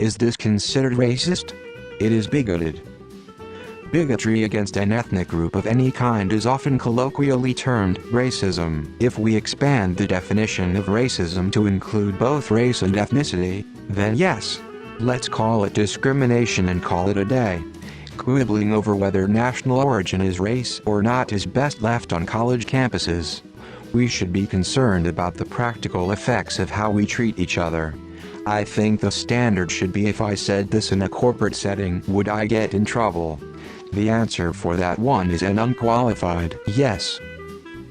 Is this considered racist? It is bigoted. Bigotry against an ethnic group of any kind is often colloquially termed racism. If we expand the definition of racism to include both race and ethnicity, then yes, let's call it discrimination and call it a day. Quibbling over whether national origin is race or not is best left on college campuses. We should be concerned about the practical effects of how we treat each other. I think the standard should be, if I said this in a corporate setting, would I get in trouble? The answer for that one is an unqualified yes.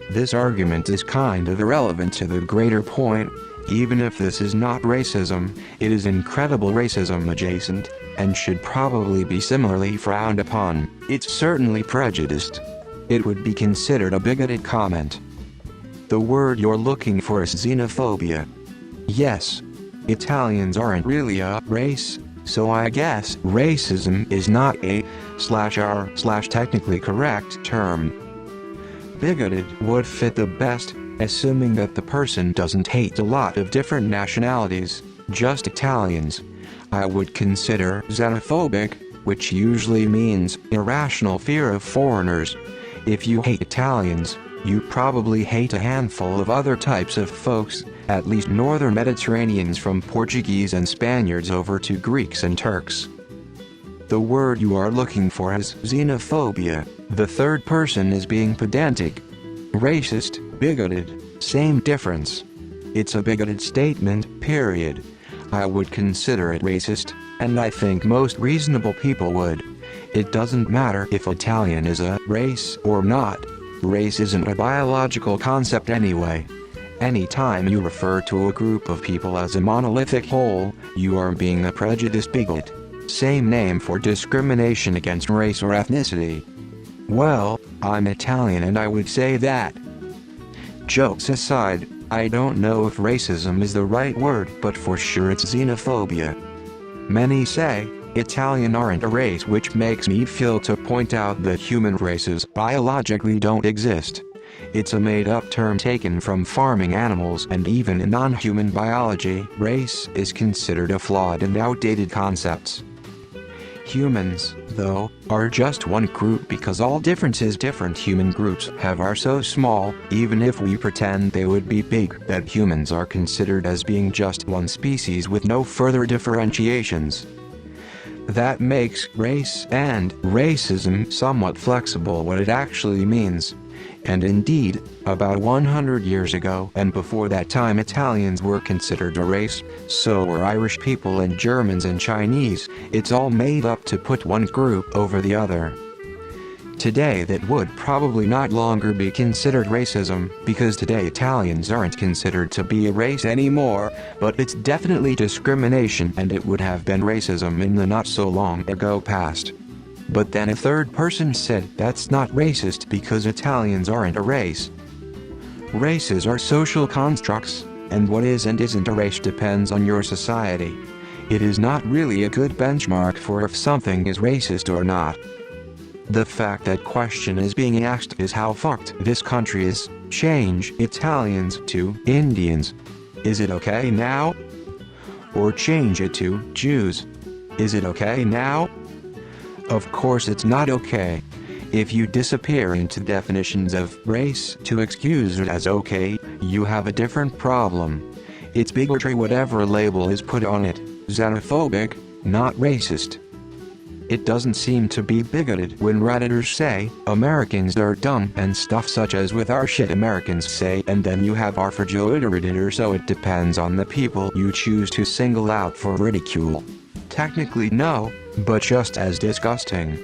This argument is kind of irrelevant to the greater point. Even if this is not racism, it is incredible racism adjacent, and should probably be similarly frowned upon. It's certainly prejudiced. It would be considered a bigoted comment. The word you're looking for is xenophobia. Yes. Italians aren't really a race, so I guess racism is not a/r/technically correct term. Bigoted would fit the best, assuming that the person doesn't hate a lot of different nationalities, just Italians. I would consider xenophobic, which usually means irrational fear of foreigners. If you hate Italians, you probably hate a handful of other types of folks, at least northern Mediterraneans, from Portuguese and Spaniards over to Greeks and Turks. The word you are looking for is xenophobia. The third person is being pedantic. Racist, bigoted, same difference. It's a bigoted statement, period. I would consider it racist, and I think most reasonable people would. It doesn't matter if Italian is a race or not. Race isn't a biological concept anyway. Anytime you refer to a group of people as a monolithic whole, you are being a prejudiced bigot. Same name for discrimination against race or ethnicity. Well, I'm Italian and I would say that. Jokes aside, I don't know if racism is the right word, but for sure it's xenophobia. Many say, Italian aren't a race, which makes me feel to point out that human races biologically don't exist. It's a made-up term taken from farming animals, and even in non-human biology, race is considered a flawed and outdated concept. Humans, though, are just one group because all differences different human groups have are so small, even if we pretend they would be big, that humans are considered as being just one species with no further differentiations. That makes race and racism somewhat flexible what it actually means. And indeed, about 100 years ago and before that time, Italians were considered a race, so were Irish people and Germans and Chinese. It's all made up to put one group over the other. Today that would probably not longer be considered racism, because today Italians aren't considered to be a race anymore, but it's definitely discrimination, and it would have been racism in the not so long ago past. But then a third person said that's not racist because Italians aren't a race. Races are social constructs, and what is and isn't a race depends on your society. It is not really a good benchmark for if something is racist or not. The fact that question is being asked is how fucked this country is. Change Italians to Indians. Is it okay now? Or change it to Jews. Is it okay now? Of course it's not okay. If you disappear into definitions of race to excuse it as okay, you have a different problem. It's bigotry whatever label is put on it. Xenophobic, not racist. It doesn't seem to be bigoted when Redditors say, Americans are dumb and stuff such as with our shit Americans say, and then you have R for Joe Redditors, so it depends on the people you choose to single out for ridicule. Technically no, but just as disgusting.